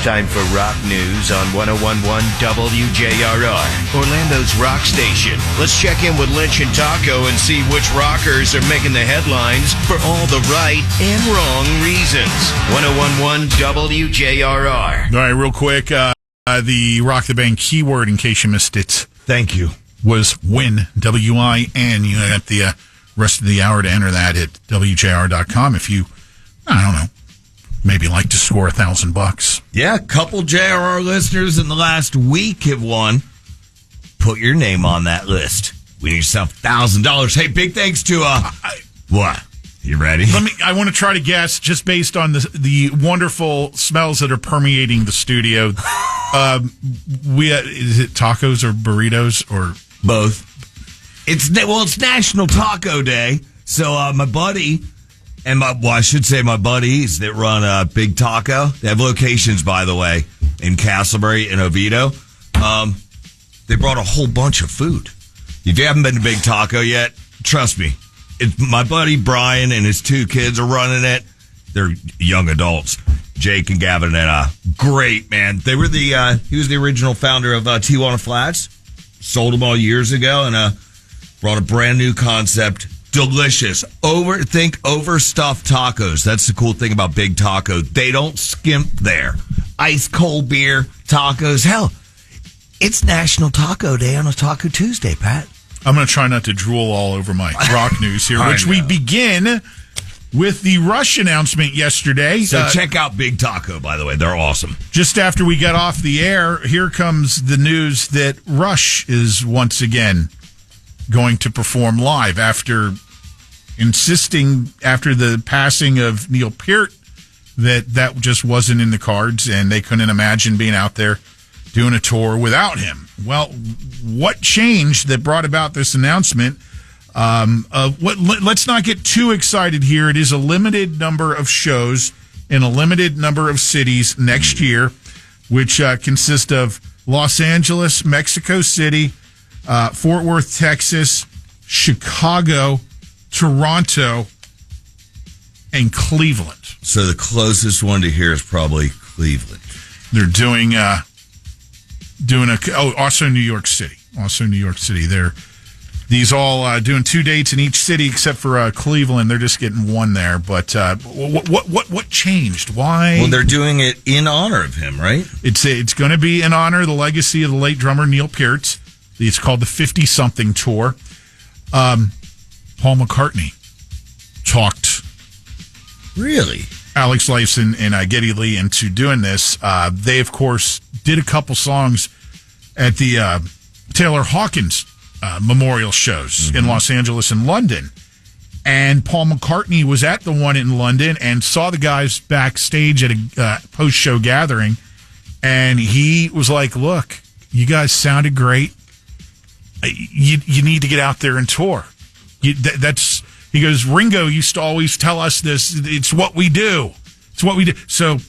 Time for rock news on 101.1 WJRR, Orlando's rock station. Let's check in with Lynch and Taco and see which rockers are making the headlines for all the right and wrong reasons. 101.1 WJRR. All right, real quick, the Rock the Bank keyword, in case you missed it. Thank you. Was win, W-I-N. You got the rest of the hour to enter that at WJR.com if you, I don't know, maybe like to score $1,000. Yeah, a couple JRR listeners in the last week have won. Put your name on that list. Win yourself $1,000. Hey, big thanks to what? You ready? I want to try to guess just based on the wonderful smells that are permeating the studio. Is it tacos or burritos or both? It's National Taco Day, so my buddy. And I should say my buddies that run Big Taco. They have locations, by the way, in Castleberry and Oviedo. They brought a whole bunch of food. If you haven't been to Big Taco yet, trust me. My buddy Brian and his two kids are running it. They're young adults, Jake and Gavin, and great, man. They were he was the original founder of Tijuana Flats. Sold them all years ago and brought a brand new concept. Delicious. Overstuffed tacos. That's the cool thing about Big Taco. They don't skimp there. Ice cold beer, tacos. Hell, it's National Taco Day on a Taco Tuesday, Pat. I'm going to try not to drool all over my rock news here, which we begin with the Rush announcement yesterday. So check out Big Taco, by the way. They're awesome. Just after we get off the air, here comes the news that Rush is once again going to perform live after insisting after the passing of Neil Peart that just wasn't in the cards and they couldn't imagine being out there doing a tour without him. Well, what changed that brought about this announcement? Let's not get too excited here. It is a limited number of shows in a limited number of cities next year, which consist of Los Angeles, Mexico City, Fort Worth, Texas, Chicago, Toronto, and Cleveland. So the closest one to here is probably Cleveland. They're doing also New York City. Also New York City. These all doing 2 dates in each city except for Cleveland. They're just getting one there. But what changed? Why? Well, they're doing it in honor of him, right? It's going to be in honor of the legacy of the late drummer Neil Peart. It's called the 50-something tour. Paul McCartney talked. Really? Alex Lifeson and Geddy Lee into doing this. They, of course, did a couple songs at the Taylor Hawkins memorial shows in Los Angeles and London. And Paul McCartney was at the one in London and saw the guys backstage at a post-show gathering. And he was like, look, you guys sounded great. You need to get out there and tour. He goes, Ringo used to always tell us this. It's what we do. It's what we do. So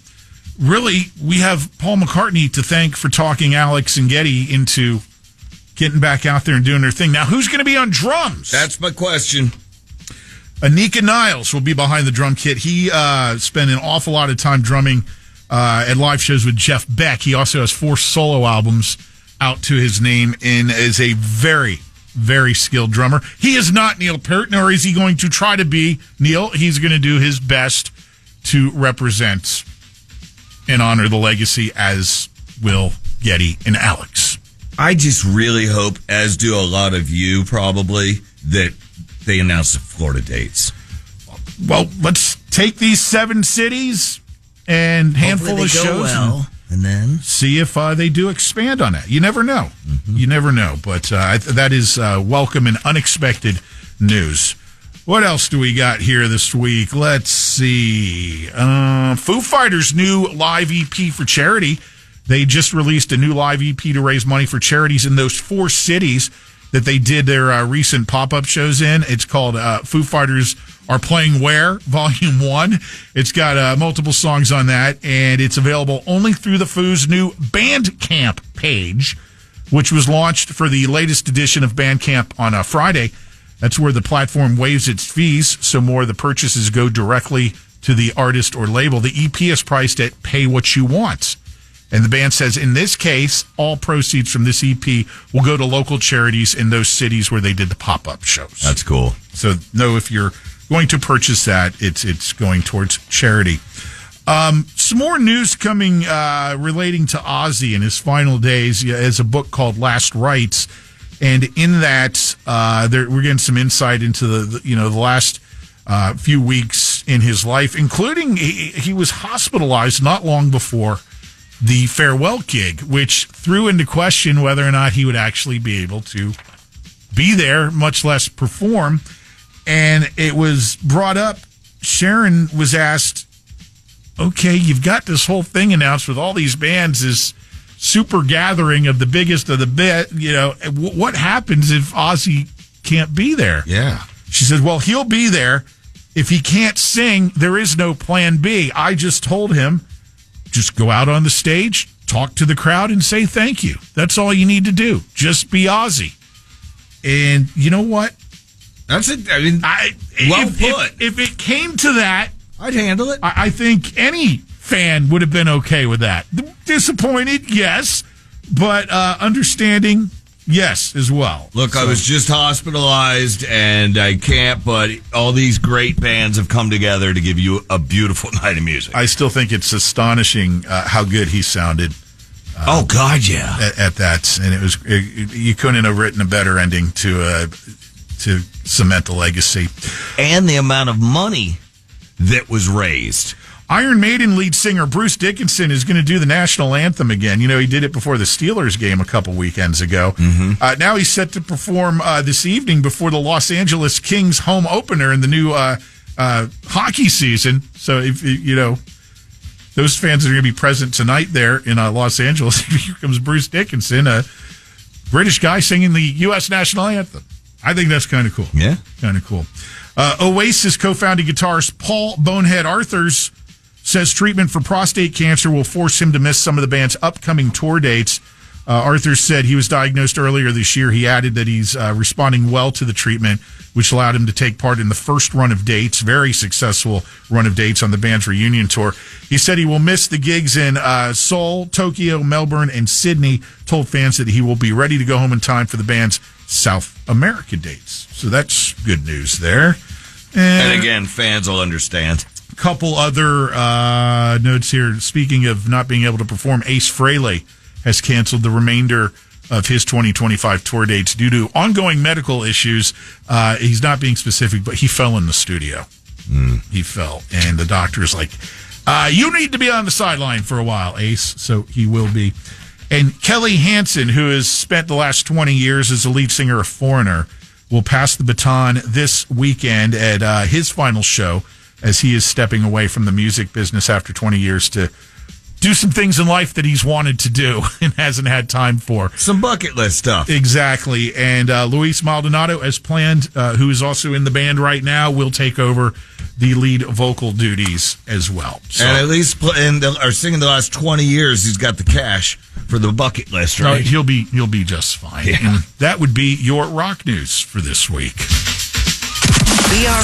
really, we have Paul McCartney to thank for talking Alex and Geddy into getting back out there and doing their thing. Now, who's going to be on drums? That's my question. Anika Niles will be behind the drum kit. He spent an awful lot of time drumming at live shows with Jeff Beck. He also has 4 solo albums out to his name and is a very, very skilled drummer. He is not Neil Peart, nor is he going to try to be Neil. He's going to do his best to represent and honor the legacy, as will Geddy and Alex. I just really hope, as do a lot of you probably, that they announce the Florida dates. Well, let's take these 7 cities and handful of shows and then see if they do expand on it. You never know. Mm-hmm. You never know. But that is welcome and unexpected news. What else do we got here this week? Let's see. Foo Fighters' new live EP for charity. They just released a new live EP to raise money for charities in those 4 cities that they did their recent pop-up shows in. It's called Foo Fighters Are Playing Where, Volume 1. It's got multiple songs on that, and it's available only through the Foo's new Bandcamp page, which was launched for the latest edition of Bandcamp on Friday. That's where the platform waives its fees, so more of the purchases go directly to the artist or label. The EP is priced at pay what you want. And the band says, in this case, all proceeds from this EP will go to local charities in those cities where they did the pop-up shows. That's cool. So know if you're going to purchase that, it's going towards charity. Some more news coming relating to Ozzy and his final days. He has a book called Last Rites, and in that we're getting some insight into the last few weeks in his life, including he was hospitalized not long before the farewell gig, which threw into question whether or not he would actually be able to be there, much less perform. And it was brought up. Sharon was asked, okay, you've got this whole thing announced with all these bands, this super gathering of the biggest of the bit. What happens if Ozzy can't be there? Yeah. She said, well, he'll be there. If he can't sing, there is no plan B. I just told him, just go out on the stage, talk to the crowd, and say thank you. That's all you need to do. Just be Ozzy. And you know what? That's it. I mean, well put. If it came to that, I'd handle it. I think any fan would have been okay with that. Disappointed, yes, but understanding, yes, as well. Look, I was just hospitalized, and I can't, but all these great bands have come together to give you a beautiful night of music. I still think it's astonishing how good he sounded. Oh, God, yeah. At that. And you couldn't have written a better ending to cement the legacy. And the amount of money that was raised. Iron Maiden lead singer Bruce Dickinson is going to do the national anthem again. He did it before the Steelers game a couple weekends ago. Mm-hmm. Now he's set to perform this evening before the Los Angeles Kings home opener in the new hockey season. So, if those fans are going to be present tonight there in Los Angeles. Here comes Bruce Dickinson, a British guy singing the U.S. national anthem. I think that's kind of cool. Yeah. Kind of cool. Oasis co-founding guitarist Paul Bonehead Arthurs says treatment for prostate cancer will force him to miss some of the band's upcoming tour dates. Arthurs said he was diagnosed earlier this year. He added that he's responding well to the treatment, which allowed him to take part in the first run of dates, very successful run of dates on the band's reunion tour. He said he will miss the gigs in Seoul, Tokyo, Melbourne, and Sydney, told fans that he will be ready to go home in time for the band's South America dates. So that's good news there. And again, fans will understand. A couple other notes here. Speaking of not being able to perform, Ace Frehley has canceled the remainder of his 2025 tour dates due to ongoing medical issues. He's not being specific, but he fell in the studio. He fell, and the doctor's like, you need to be on the sideline for a while, Ace. So he will be. And Kelly Hansen, who has spent the last 20 years as the lead singer of Foreigner, will pass the baton this weekend at his final show as he is stepping away from the music business after 20 years to do some things in life that he's wanted to do and hasn't had time for. Some bucket list stuff. Exactly. And Luis Maldonado, as planned, who is also in the band right now, will take over the lead vocal duties as well. So, and at least are singing the last 20 years, he's got the cash for the bucket list, right? He'll be just fine. Yeah. And that would be your rock news for this week. We are